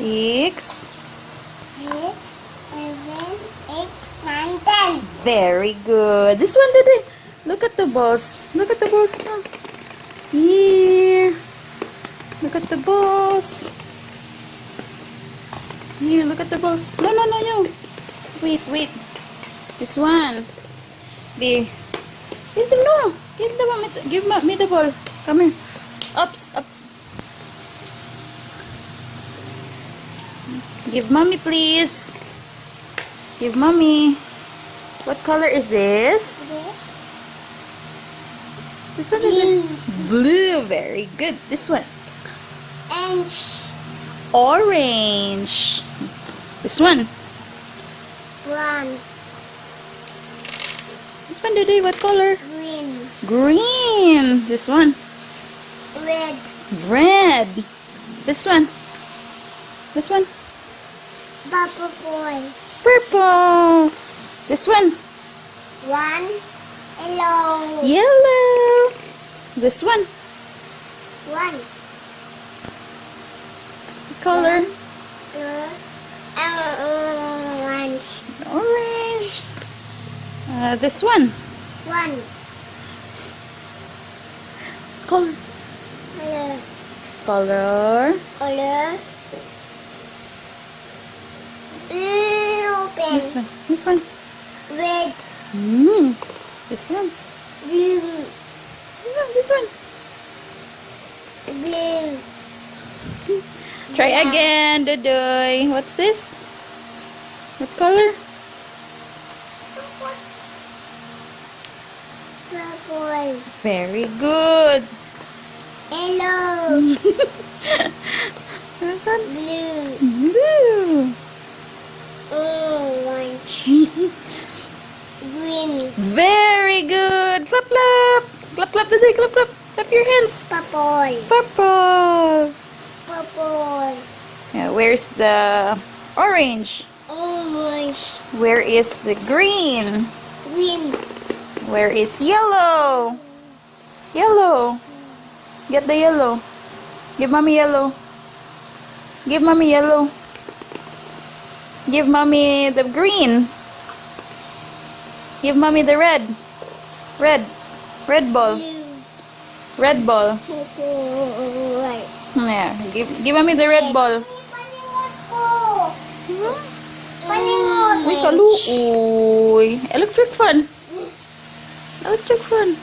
6, 6, 7, 8, 9, 10. very good. This one, Dede. Look at the balls. Look at the balls now. Here. Look at the balls. Here, look at the balls. No, no, no, no. Wait, wait. This one. The. Give them, no. Give me the ball. Come here. Ups, ups. Give mommy, please. Give mommy. What color is this? This one is Blue. blue. Very good. This one. And Orange. This one. 1, This one, Dede. What color? green, Green. This one. red, Red. This one. This one. purple boy, Purple. This one. 1, yellow, Yellow. This one. 1, What color? orange, Orange. This one. 1, Color. color, Color. open, This one. This one. red, This one. blue, No, this one. blue, Try again, Dodoy. What's this? What color? purple, Very good. yellow, This one. blue, Blue. orange, green, Very good. Clap, clap. Clap, clap, Dodoy. Clap, clap. Clap your hands. purple, Purple. purple, Yeah, where's the orange? orange, Where is the green? green, Where is yellow? Yellow. Get the yellow. Give mommy yellow. Give mommy yellow. Give mommy the green. Give mommy the red. Red. Red ball. blue, Red ball. purple, white. Yeah. Give mommy the red ball. Paningot ko! Paningot! Uy, kaluoy. Electric fan. Electric fan.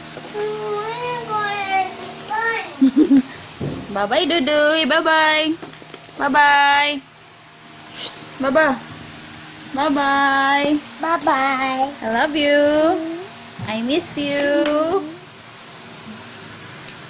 Bye-bye, Duduy. Bye-bye. Bye-bye. Bye-bye. Bye-bye. Bye-bye. I love you. I miss you.